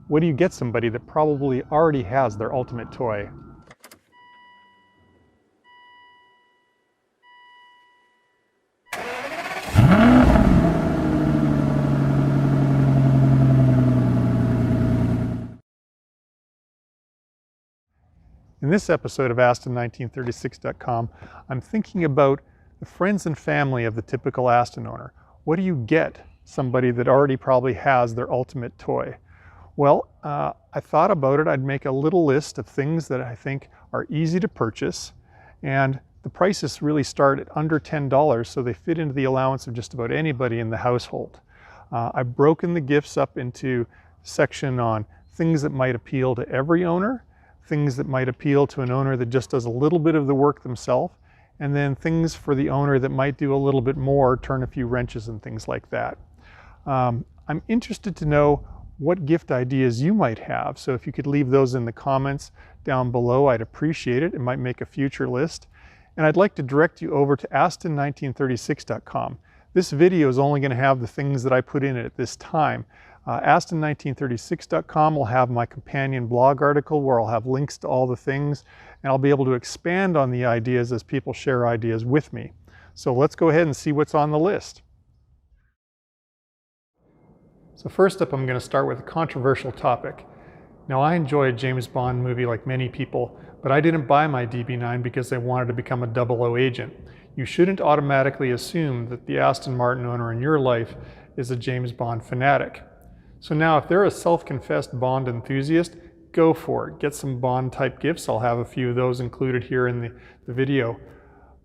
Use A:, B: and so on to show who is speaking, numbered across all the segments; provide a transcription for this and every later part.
A: What do you get somebody that probably already has their ultimate toy? In this episode of Aston1936.com, I'm thinking about the friends and family of the typical Aston owner. What do you get somebody that already probably has their ultimate toy? Well, I thought about it. I'd make a little list of things that I think are easy to purchase, and the prices really start at under $10, so they fit into the allowance of just about anybody in the household. I've broken the gifts up into a section on things that might appeal to every owner, things that might appeal to an owner that just does a little bit of the work themselves, and then things for the owner that might do a little bit more, turn a few wrenches and things like that. I'm interested to know what gift ideas you might have, so if you could leave those in the comments down below, I'd appreciate it. It might make a future list. And I'd like to direct you over to Aston1936.com. This video is only going to have the things that I put in it at this time. Aston1936.com will have my companion blog article where I'll have links to all the things, and I'll be able to expand on the ideas as people share ideas with me. So let's go ahead and see what's on the list. So first up, I'm going to start with a controversial topic. Now, I enjoy a James Bond movie like many people, but I didn't buy my DB9 because I wanted to become a 00 agent. You shouldn't automatically assume that the Aston Martin owner in your life is a James Bond fanatic. So now, if they're a self-confessed Bond enthusiast, go for it. Get some Bond type gifts. I'll have a few of those included here in the video.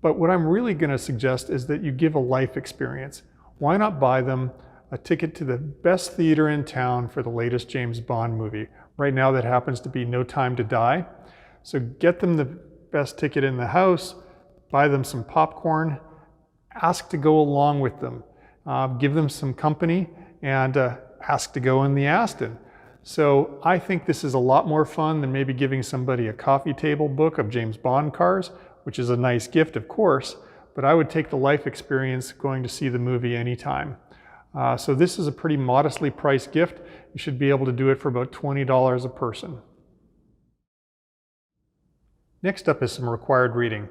A: But what I'm really going to suggest is that you give a life experience. Why not buy them a ticket to the best theater in town for the latest James Bond movie? Right now that happens to be No Time to Die. So get them the best ticket in the house, buy them some popcorn, ask to go along with them, give them some company, and ask to go in the Aston. So I think this is a lot more fun than maybe giving somebody a coffee table book of James Bond cars, which is a nice gift, of course, but I would take the life experience going to see the movie anytime. So this is a pretty modestly priced gift. You should be able to do it for about $20 a person. Next up is some required reading.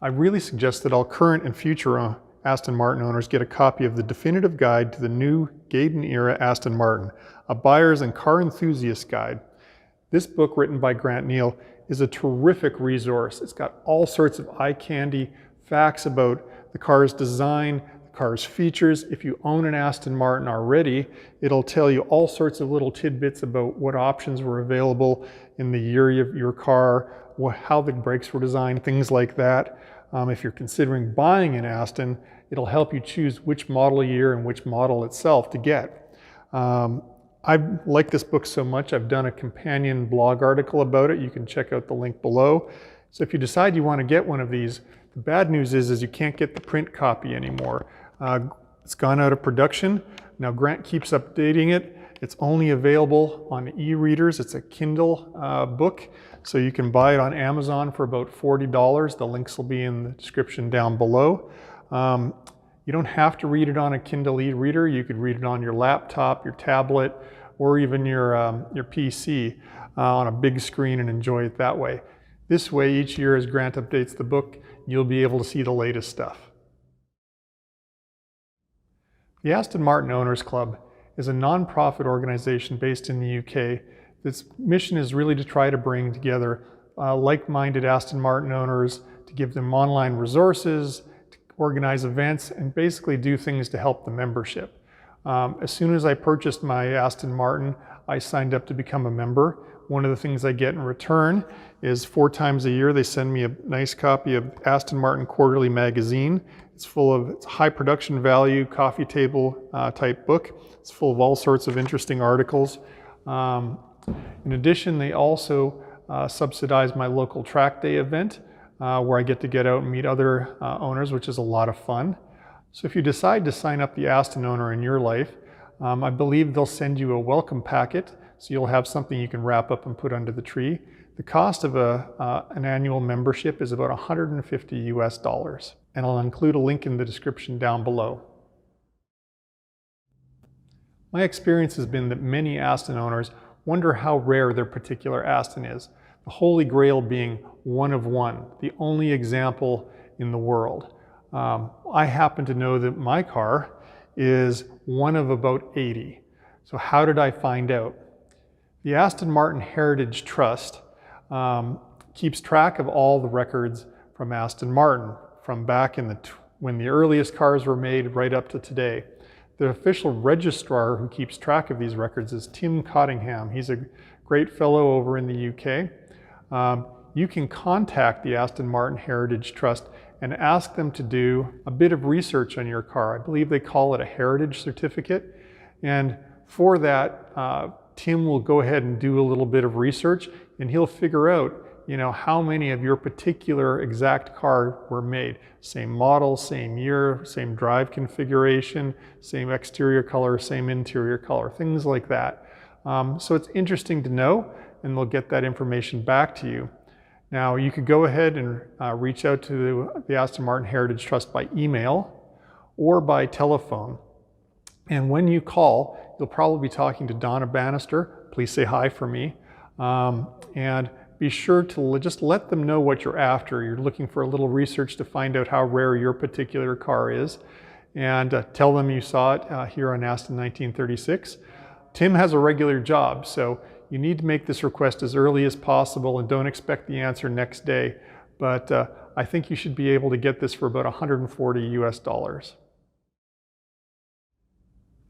A: I really suggest that all current and future Aston Martin owners get a copy of the definitive guide to the new Gaydon era Aston Martin, a buyer's and car enthusiast guide. This book, written by Grant Neal, is a terrific resource. It's got all sorts of eye candy facts about the car's design, the car's features. If you own an Aston Martin already, it'll tell you all sorts of little tidbits about what options were available in the year of your car, how the brakes were designed, things like that. If you're considering buying an Aston, it'll help you choose which model year and which model itself to get. I like this book so much, I've done a companion blog article about it. You can check out the link below. So if you decide you want to get one of these, the bad news is you can't get the print copy anymore. It's gone out of production. Now Grant keeps updating it. It's only available on e-readers. It's a Kindle book. So you can buy it on Amazon for about $40. The links will be in the description down below. You don't have to read it on a Kindle e-reader. You could read it on your laptop, your tablet, or even your PC on a big screen and enjoy it that way. This way, each year as Grant updates the book, you'll be able to see the latest stuff. The Aston Martin Owners Club is a non-profit organization based in the UK. Its mission is really to try to bring together like-minded Aston Martin owners, to give them online resources, to organize events, and basically do things to help the membership. As soon as I purchased my Aston Martin, I signed up to become a member. One of the things I get in return is 4 times a year they send me a nice copy of Aston Martin Quarterly Magazine. It's a high production value, coffee table type book. It's full of all sorts of interesting articles. In addition, they also subsidize my local track day event where I get out and meet other owners, which is a lot of fun. So if you decide to sign up the Aston owner in your life, I believe they'll send you a welcome packet, so you'll have something you can wrap up and put under the tree. The cost of an annual membership is about $150 US, and I'll include a link in the description down below. My experience has been that many Aston owners wonder how rare their particular Aston is. The holy grail being one of one, the only example in the world. I happen to know that my car is one of about 80. So how did I find out? The Aston Martin Heritage Trust keeps track of all the records from Aston Martin from back in when the earliest cars were made right up to today. The official registrar who keeps track of these records is Tim Cottingham. He's a great fellow over in the UK. You can contact the Aston Martin Heritage Trust and ask them to do a bit of research on your car. I believe they call it a heritage certificate. And for that, Tim will go ahead and do a little bit of research, and he'll figure out, how many of your particular exact car were made. Same model, same year, same drive configuration, same exterior color, same interior color, things like that. So it's interesting to know, and they'll get that information back to you. Now, you could go ahead and reach out to the Aston Martin Heritage Trust by email or by telephone. And when you call, you'll probably be talking to Donna Bannister. Please say hi for me. And be sure to just let them know what you're after. You're looking for a little research to find out how rare your particular car is. And tell them you saw it here on Aston 1936. Tim has a regular job, so you need to make this request as early as possible and don't expect the answer next day. But I think you should be able to get this for about $140 US.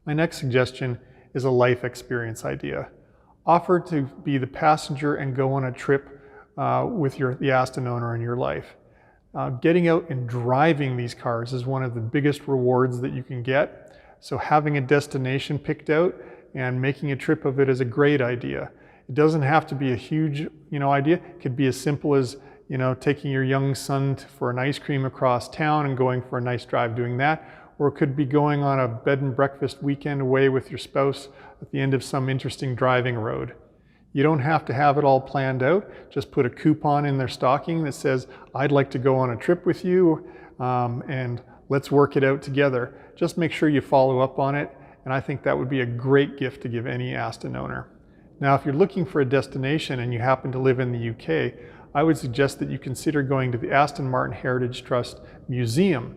A: My next suggestion is a life experience idea. Offer to be the passenger and go on a trip with the Aston owner in your life. Getting out and driving these cars is one of the biggest rewards that you can get. So having a destination picked out and making a trip of it is a great idea. It doesn't have to be a huge, idea. It could be as simple as, taking your young son for an ice cream across town and going for a nice drive doing that. Or it could be going on a bed and breakfast weekend away with your spouse at the end of some interesting driving road. You don't have to have it all planned out. Just put a coupon in their stocking that says, I'd like to go on a trip with you, and let's work it out together. Just make sure you follow up on it, and I think that would be a great gift to give any Aston owner. Now, if you're looking for a destination and you happen to live in the UK, I would suggest that you consider going to the Aston Martin Heritage Trust Museum.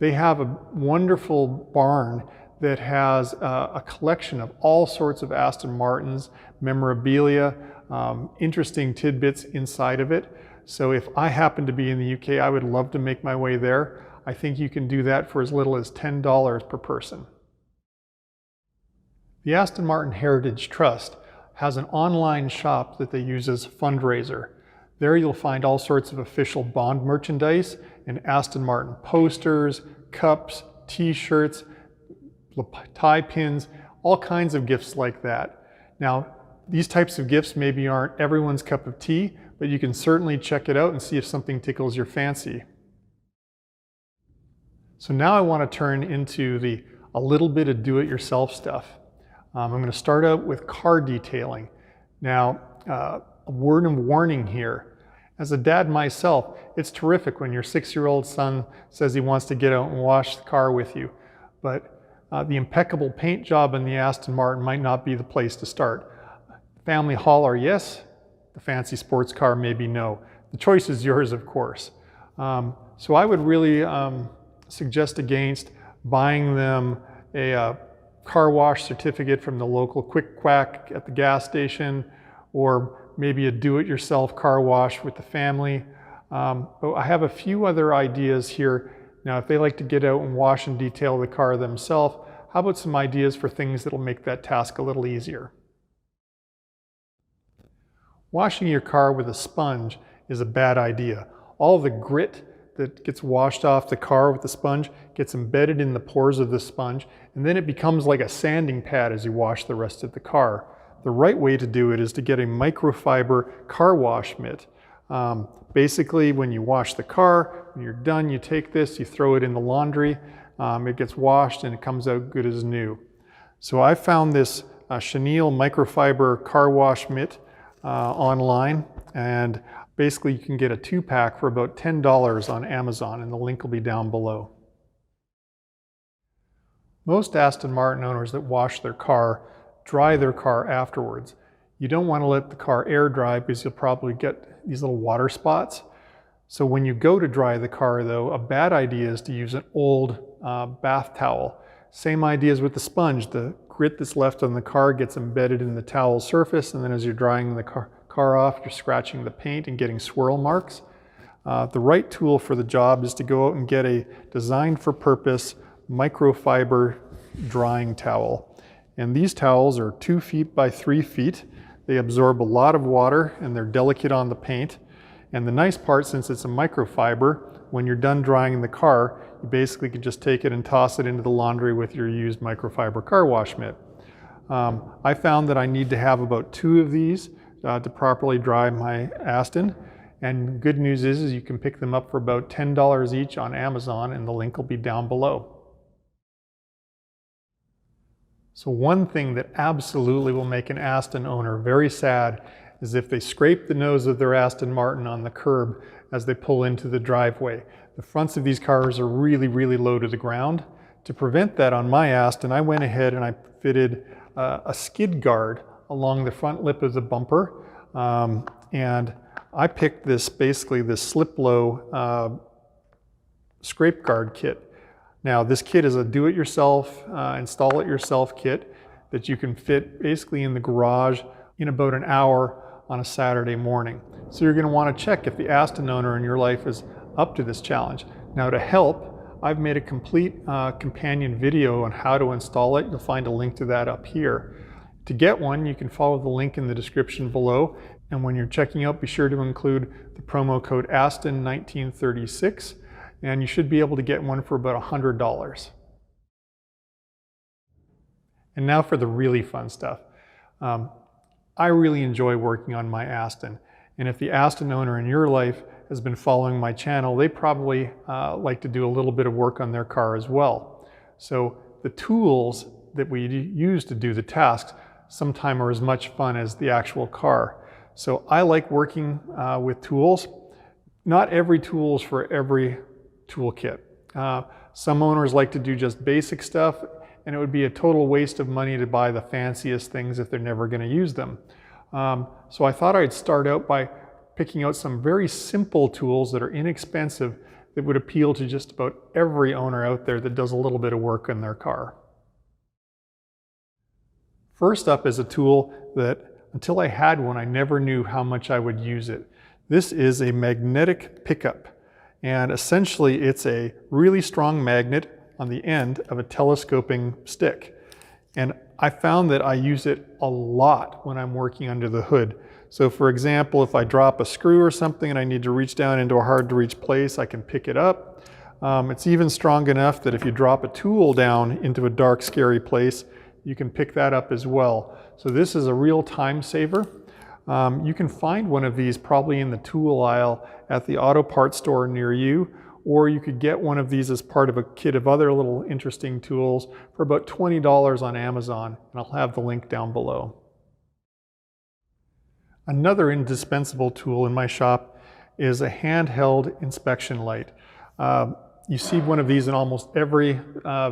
A: They have a wonderful barn that has a collection of all sorts of Aston Martins, memorabilia, interesting tidbits inside of it. So if I happen to be in the UK, I would love to make my way there. I think you can do that for as little as $10 per person. The Aston Martin Heritage Trust has an online shop that they use as a fundraiser. There you'll find all sorts of official Bond merchandise and Aston Martin posters, cups, t-shirts, tie pins, all kinds of gifts like that. Now, these types of gifts maybe aren't everyone's cup of tea, but you can certainly check it out and see if something tickles your fancy. So now I want to turn into a little bit of do-it-yourself stuff. I'm going to start out with car detailing. Now, a word of warning here. As a dad myself, it's terrific when your 6-year-old son says he wants to get out and wash the car with you. But the impeccable paint job in the Aston Martin might not be the place to start. Family hauler, yes. The fancy sports car, maybe no. The choice is yours, of course. So I would really suggest against buying them a car wash certificate from the local Quick Quack at the gas station, or maybe a do-it-yourself car wash with the family. But I have a few other ideas here. Now, if they like to get out and wash and detail the car themselves, how about some ideas for things that'll make that task a little easier? Washing your car with a sponge is a bad idea. All the grit that gets washed off the car with the sponge gets embedded in the pores of the sponge, and then it becomes like a sanding pad as you wash the rest of the car. The right way to do it is to get a microfiber car wash mitt. Basically, when you wash the car, when you're done, you take this, you throw it in the laundry, it gets washed and it comes out good as new. So I found this chenille microfiber car wash mitt online, and basically you can get a 2-pack for about $10 on Amazon, and the link will be down below. Most Aston Martin owners that wash their car dry their car afterwards. you don't want to let the car air dry because you'll probably get these little water spots. So when you go to dry the car though, a bad idea is to use an old bath towel. Same idea as with the sponge. The grit that's left on the car gets embedded in the towel surface, and then as you're drying the car off, you're scratching the paint and getting swirl marks. The right tool for the job is to go out and get a designed for purpose microfiber drying towel. And these towels are 2 feet by 3 feet. They absorb a lot of water and they're delicate on the paint. And the nice part, since it's a microfiber, when you're done drying the car, you basically can just take it and toss it into the laundry with your used microfiber car wash mitt. I found that I need to have about 2 of these to properly dry my Aston. And good news is you can pick them up for about $10 each on Amazon, and the link will be down below. So one thing that absolutely will make an Aston owner very sad is if they scrape the nose of their Aston Martin on the curb as they pull into the driveway. The fronts of these cars are really, really low to the ground. To prevent that on my Aston, I went ahead and I fitted a skid guard along the front lip of the bumper. And I picked this, basically this slip-low scrape guard kit. Now this kit is a do-it-yourself, install-it-yourself kit that you can fit basically in the garage in about an hour on a Saturday morning. So you're going to want to check if the Aston owner in your life is up to this challenge. Now to help, I've made a complete companion video on how to install it. You'll find a link to that up here. To get one, you can follow the link in the description below. And when you're checking out, be sure to include the promo code Aston1936. And you should be able to get one for about $100. And now for the really fun stuff. I really enjoy working on my Aston. And if the Aston owner in your life has been following my channel, they probably like to do a little bit of work on their car as well. So the tools that we use to do the tasks sometimes are as much fun as the actual car. So I like working with tools. Not every tool is for every toolkit. Some owners like to do just basic stuff, and it would be a total waste of money to buy the fanciest things if they're never going to use them. So I thought I'd start out by picking out some very simple tools that are inexpensive that would appeal to just about every owner out there that does a little bit of work on their car. First up is a tool that until I had one, I never knew how much I would use it. This is a magnetic pickup. And essentially it's a really strong magnet on the end of a telescoping stick. And I found that I use it a lot when I'm working under the hood. So for example, if I drop a screw or something and I need to reach down into a hard to reach place, I can pick it up. It's even strong enough that if you drop a tool down into a dark, scary place, you can pick that up as well. So this is a real time saver. You can find one of these probably in the tool aisle at the auto parts store near you, or you could get one of these as part of a kit of other little interesting tools for about $20 on Amazon, and I'll have the link down below. Another indispensable tool in my shop is a handheld inspection light. You see one of these in almost every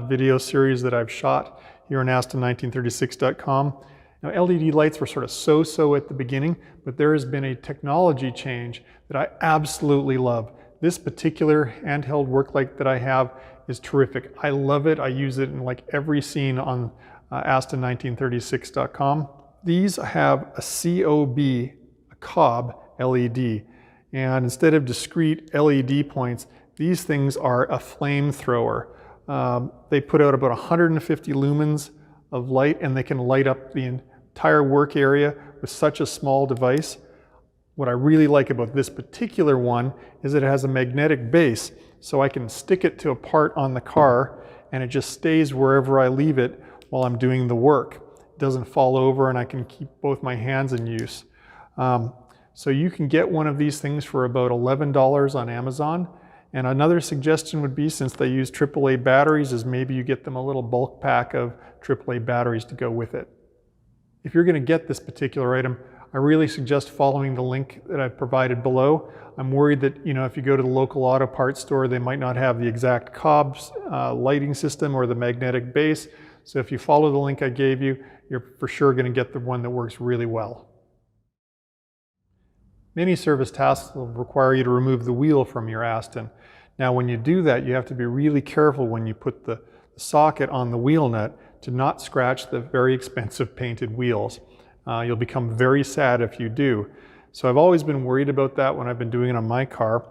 A: video series that I've shot here on Aston1936.com. Now, LED lights were sort of so-so at the beginning, but there has been a technology change that I absolutely love. This particular handheld work light that I have is terrific. I love it. I use it in like every scene on Aston1936.com. These have a COB LED, and instead of discrete LED points, these things are a flamethrower. They put out about 150 lumens of light, and they can light up the entire work area with such a small device. What I really like about this particular one is it has a magnetic base, so I can stick it to a part on the car and it just stays wherever I leave it while I'm doing the work. It doesn't fall over, and I can keep both my hands in use. So you can get one of these things for about $11 on Amazon. And another suggestion would be, since they use AAA batteries, is maybe you get them a little bulk pack of AAA batteries to go with it. If you're going to get this particular item, I really suggest following the link that I've provided below. I'm worried that, if you go to the local auto parts store, they might not have the exact COBS lighting system or the magnetic base. So if you follow the link I gave you, you're for sure going to get the one that works really well. Many service tasks will require you to remove the wheel from your Aston. Now when you do that, you have to be really careful when you put the socket on the wheel nut to not scratch the very expensive painted wheels. You'll become very sad if you do. So I've always been worried about that when I've been doing it on my car,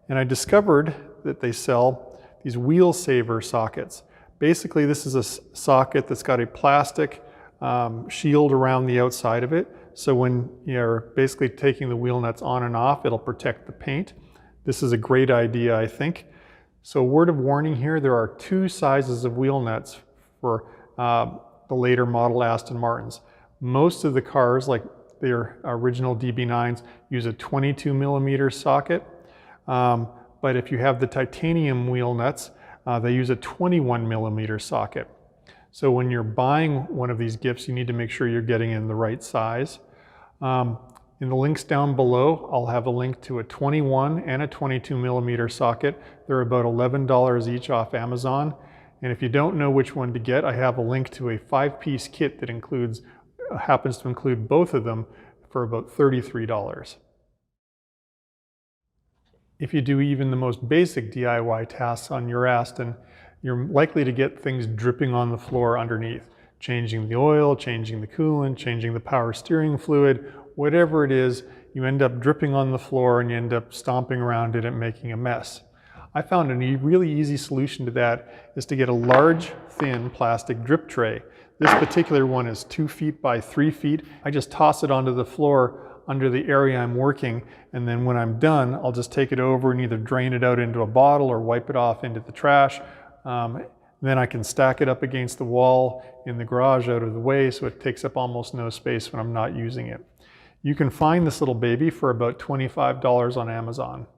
A: and I discovered that they sell these wheel saver sockets. Basically, this is a socket that's got a plastic shield around the outside of it. So when you're basically taking the wheel nuts on and off, it'll protect the paint. This is a great idea, I think. So word of warning here, there are two sizes of wheel nuts for the later model Aston Martins. Most of the cars, like their original DB9s, use a 22 millimeter socket. But if you have the titanium wheel nuts, they use a 21 millimeter socket. So when you're buying one of these gifts, you need to make sure you're getting in the right size. In the links down below, I'll have a link to a 21 and a 22 millimeter socket. They're about $11 each off Amazon. And if you don't know which one to get, I have a link to a 5-piece kit that happens to include both of them for about $33. If you do even the most basic DIY tasks on your Aston, you're likely to get things dripping on the floor underneath. Changing the oil, changing the coolant, changing the power steering fluid, whatever it is, you end up dripping on the floor and you end up stomping around it and making a mess. I found a really easy solution to that is to get a large, thin plastic drip tray. This particular one is 2 feet by 3 feet. I just toss it onto the floor under the area I'm working, and then when I'm done, I'll just take it over and either drain it out into a bottle or wipe it off into the trash. Then I can stack it up against the wall in the garage out of the way, so it takes up almost no space when I'm not using it. You can find this little baby for about $25 on Amazon.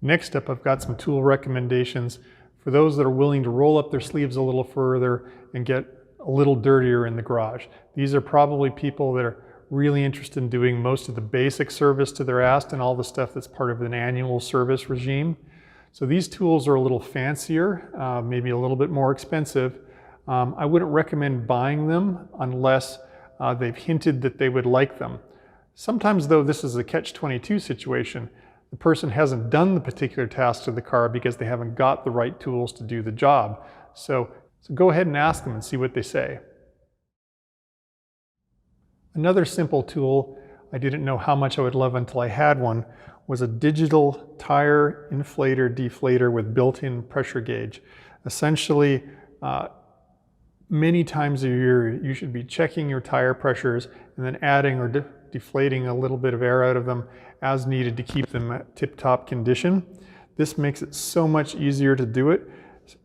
A: Next up, I've got some tool recommendations for those that are willing to roll up their sleeves a little further and get a little dirtier in the garage. These are probably people that are really interested in doing most of the basic service to their Aston, all the stuff that's part of an annual service regime. So these tools are a little fancier, maybe a little bit more expensive. I wouldn't recommend buying them unless they've hinted that they would like them. Sometimes though, this is a catch-22 situation. The person hasn't done the particular task to the car because they haven't got the right tools to do the job. So go ahead and ask them and see what they say. Another simple tool I didn't know how much I would love until I had one was a digital tire inflator deflator with built-in pressure gauge. Essentially, many times a year you should be checking your tire pressures and then adding or deflating a little bit of air out of them as needed to keep them at tip-top condition. This makes it so much easier to do it.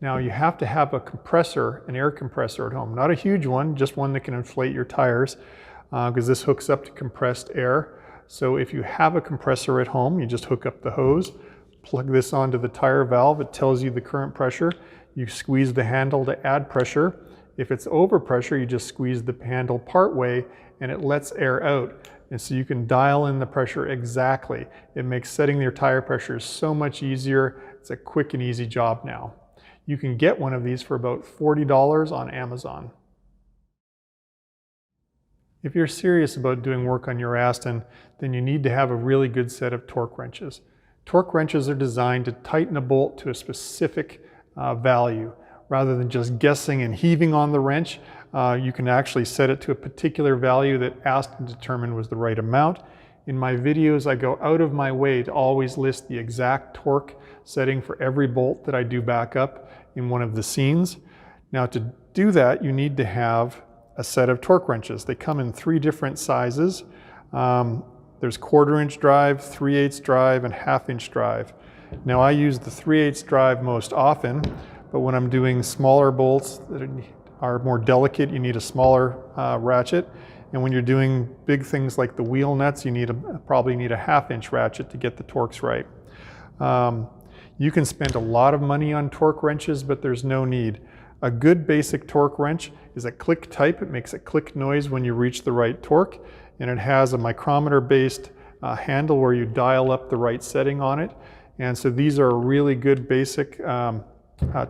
A: Now you have to have a compressor, an air compressor at home. Not a huge one, just one that can inflate your tires, because this hooks up to compressed air. So if you have a compressor at home, you just hook up the hose, plug this onto the tire valve. It tells you the current pressure. You squeeze the handle to add pressure. If it's over pressure, you just squeeze the handle part way and it lets air out. And so you can dial in the pressure exactly. It makes setting your tire pressure so much easier. It's a quick and easy job now. You can get one of these for about $40 on Amazon. If you're serious about doing work on your Aston, then you need to have a really good set of torque wrenches. Torque wrenches are designed to tighten a bolt to a specific value. Rather than just guessing and heaving on the wrench, you can actually set it to a particular value that Aston determined was the right amount. In my videos, I go out of my way to always list the exact torque setting for every bolt that I do back up in one of the scenes. Now to do that, you need to have a set of torque wrenches. They come in 3 different sizes. There's 1/4-inch drive, 3/8 drive, and 1/2-inch drive. Now I use the 3/8 drive most often, but when I'm doing smaller bolts that are more delicate, you need a smaller ratchet. And when you're doing big things like the wheel nuts, you probably need a 1/2-inch ratchet to get the torques right. You can spend a lot of money on torque wrenches, but there's no need. A good basic torque wrench is a click type. It makes a click noise when you reach the right torque, and it has a micrometer-based handle where you dial up the right setting on it. And so these are a really good basic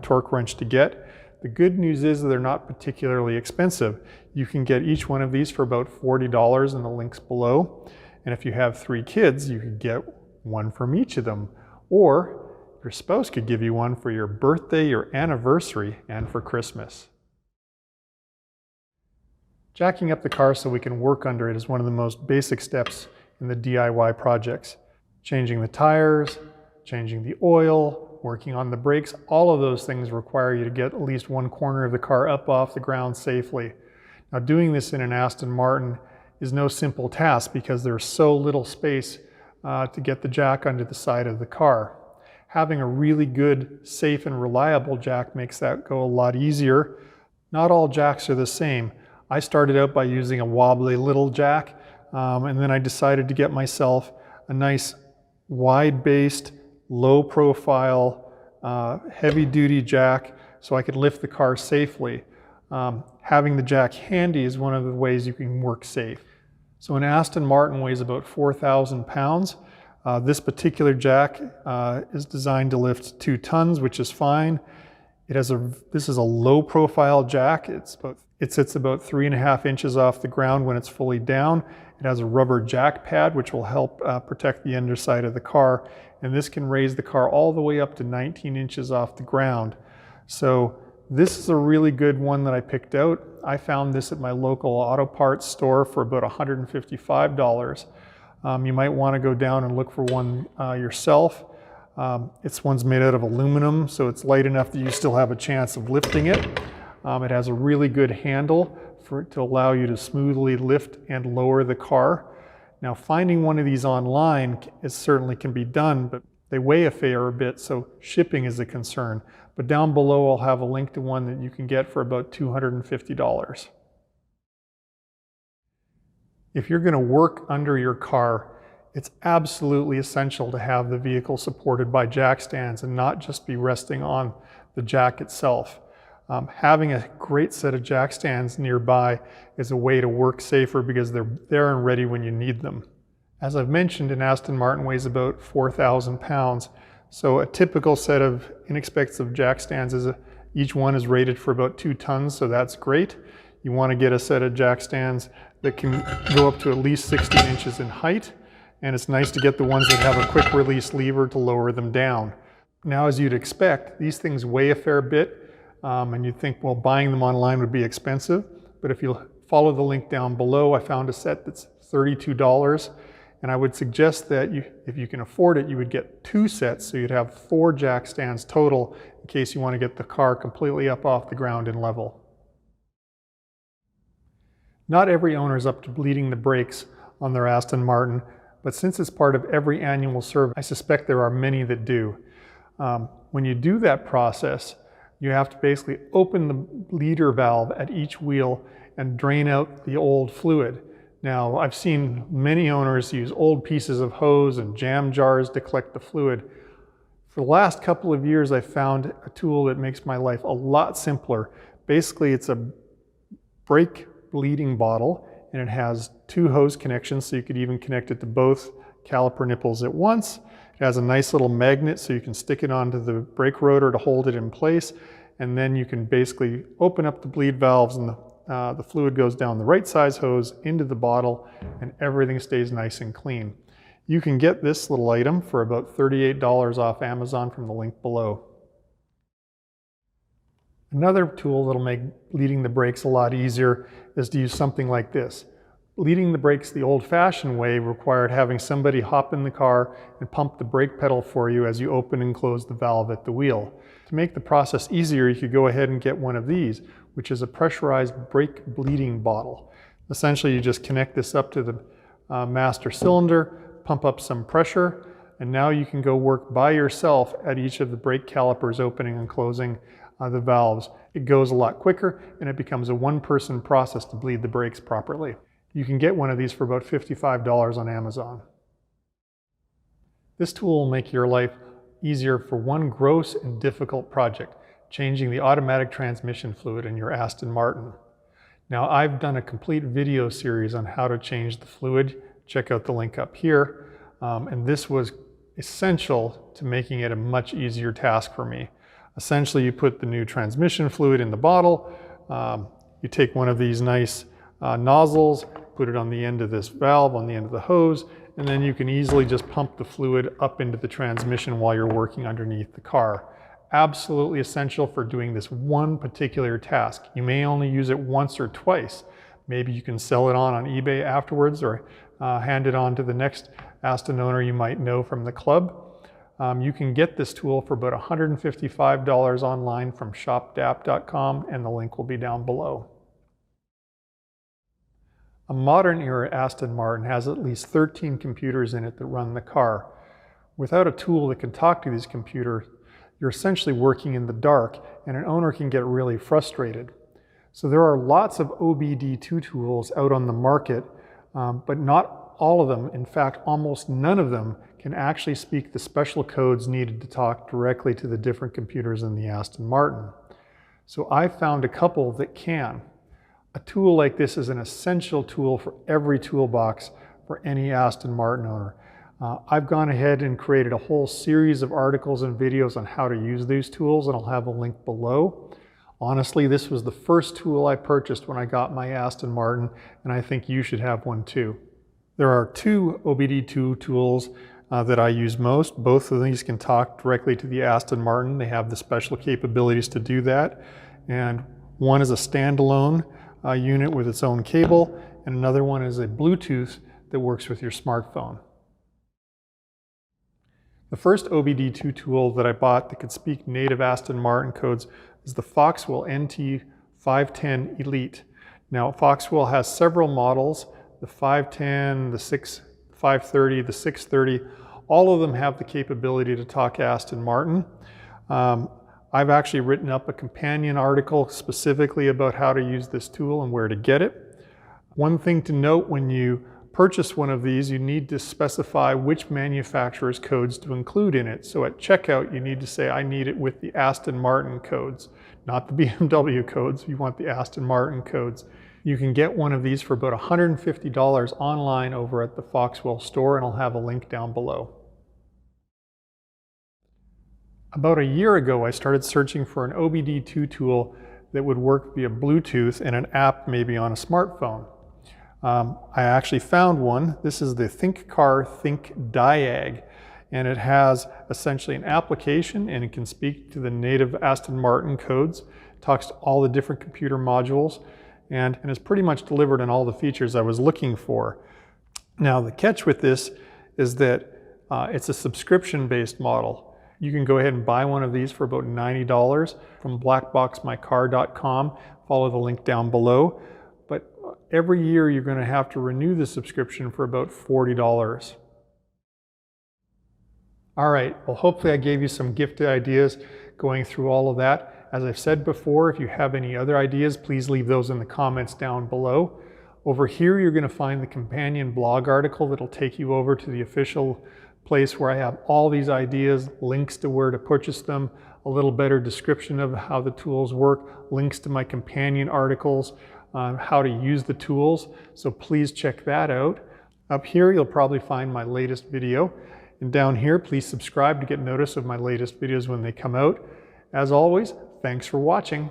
A: torque wrench to get. The good news is that they're not particularly expensive. You can get each one of these for about $40 in the links below. And if you have 3 kids, you could get one from each of them. Or your spouse could give you one for your birthday, your anniversary, and for Christmas. Jacking up the car so we can work under it is one of the most basic steps in the DIY projects. Changing the tires, changing the oil, working on the brakes, all of those things require you to get at least one corner of the car up off the ground safely. Now, doing this in an Aston Martin is no simple task because there's so little space to get the jack under the side of the car. Having a really good, safe, and reliable jack makes that go a lot easier. Not all jacks are the same. I started out by using a wobbly little jack, and then I decided to get myself a nice wide-based, low-profile, heavy-duty jack so I could lift the car safely. Having the jack handy is one of the ways you can work safe. So an Aston Martin weighs about 4,000 pounds. This particular jack is designed to lift 2 tons, which is fine. This is a low-profile jack. It sits about 3.5 inches off the ground when it's fully down. It has a rubber jack pad, which will help protect the underside of the car. And this can raise the car all the way up to 19 inches off the ground. So this is a really good one that I picked out. I found this at my local auto parts store for about $155. You might want to go down and look for one yourself. This one's made out of aluminum, so it's light enough that you still have a chance of lifting it. It has a really good handle to allow you to smoothly lift and lower the car. Now, finding one of these online certainly can be done, but they weigh a fair bit, so shipping is a concern. But down below, I'll have a link to one that you can get for about $250. If you're going to work under your car, it's absolutely essential to have the vehicle supported by jack stands and not just be resting on the jack itself. Having a great set of jack stands nearby is a way to work safer because they're there and ready when you need them. As I've mentioned, an Aston Martin weighs about 4,000 pounds. So a typical set of inexpensive jack stands each one is rated for about 2 tons, so that's great. You want to get a set of jack stands that can go up to at least 16 inches in height, and it's nice to get the ones that have a quick release lever to lower them down. Now, as you'd expect, these things weigh a fair bit, and you'd think, well, buying them online would be expensive, but if you follow the link down below, I found a set that's $32. And I would suggest that if you can afford it, you would get 2 sets, so you'd have 4 jack stands total in case you want to get the car completely up off the ground and level. Not every owner is up to bleeding the brakes on their Aston Martin, but since it's part of every annual service, I suspect there are many that do. When you do that process, you have to basically open the bleeder valve at each wheel and drain out the old fluid. Now, I've seen many owners use old pieces of hose and jam jars to collect the fluid. For the last couple of years, I've found a tool that makes my life a lot simpler. Basically, it's a brake bleeding bottle, and it has 2 hose connections, so you could even connect it to both caliper nipples at once. It has a nice little magnet, so you can stick it onto the brake rotor to hold it in place, and then you can basically open up the bleed valves and the fluid goes down the right size hose into the bottle and everything stays nice and clean. You can get this little item for about $38 off Amazon from the link below. Another tool that'll make bleeding the brakes a lot easier is to use something like this. Bleeding the brakes the old-fashioned way required having somebody hop in the car and pump the brake pedal for you as you open and close the valve at the wheel. To make the process easier, you could go ahead and get one of these, which is a pressurized brake bleeding bottle. Essentially, you just connect this up to the master cylinder, pump up some pressure, and now you can go work by yourself at each of the brake calipers opening and closing the valves. It goes a lot quicker, and it becomes a one-person process to bleed the brakes properly. You can get one of these for about $55 on Amazon. This tool will make your life easier for one gross and difficult project, changing the automatic transmission fluid in your Aston Martin. Now, I've done a complete video series on how to change the fluid. Check out the link up here. And this was essential to making it a much easier task for me. Essentially, you put the new transmission fluid in the bottle, you take one of these nice nozzles, put it on the end of this valve, on the end of the hose, and then you can easily just pump the fluid up into the transmission while you're working underneath the car. Absolutely essential for doing this one particular task. You may only use it once or twice. Maybe you can sell it on eBay afterwards, or hand it on to the next Aston owner you might know from the club. You can get this tool for about $155 online from shopdapp.com, and the link will be down below. A modern era Aston Martin has at least 13 computers in it that run the car. Without a tool that can talk to these computers, you're essentially working in the dark, and an owner can get really frustrated. So there are lots of OBDII tools out on the market, but not all of them, in fact almost none of them, can actually speak the special codes needed to talk directly to the different computers in the Aston Martin. So I found a couple that can. A tool like this is an essential tool for every toolbox for any Aston Martin owner. I've gone ahead and created a whole series of articles and videos on how to use these tools, and I'll have a link below. Honestly, this was the first tool I purchased when I got my Aston Martin, and I think you should have one too. There are two OBDII tools that I use most. Both of these can talk directly to the Aston Martin. They have the special capabilities to do that. And one is a standalone unit with its own cable, and another one is a Bluetooth that works with your smartphone. The first OBDII tool that I bought that could speak native Aston Martin codes is the Foxwell NT510 Elite. Now, Foxwell has several models, the 510, the 530, the 630, all of them have the capability to talk Aston Martin. I've actually written up a companion article specifically about how to use this tool and where to get it. One thing to note, when you purchase one of these, you need to specify which manufacturer's codes to include in it. So at checkout, you need to say, I need it with the Aston Martin codes, not the BMW codes. You want the Aston Martin codes. You can get one of these for about $150 online over at the Foxwell store, and I'll have a link down below. About a year ago, I started searching for an OBDII tool that would work via Bluetooth and an app maybe on a smartphone. I actually found one. This is the ThinkDiag, and it has essentially an application, and it can speak to the native Aston Martin codes, talks to all the different computer modules, and is pretty much delivered on all the features I was looking for. Now, the catch with this is that it's a subscription-based model. You can go ahead and buy one of these for about $90 from blackboxmycar.com. Follow the link down below. But every year you're going to have to renew the subscription for about $40. All right, well, hopefully I gave you some gifted ideas going through all of that. As I've said before, if you have any other ideas, please leave those in the comments down below. Over here, you're going to find the companion blog article that'll take you over to the official place where I have all these ideas, links to where to purchase them, a little better description of how the tools work, links to my companion articles on how to use the tools. So please check that out. Up here, you'll probably find my latest video. And down here, please subscribe to get notice of my latest videos when they come out. As always, thanks for watching.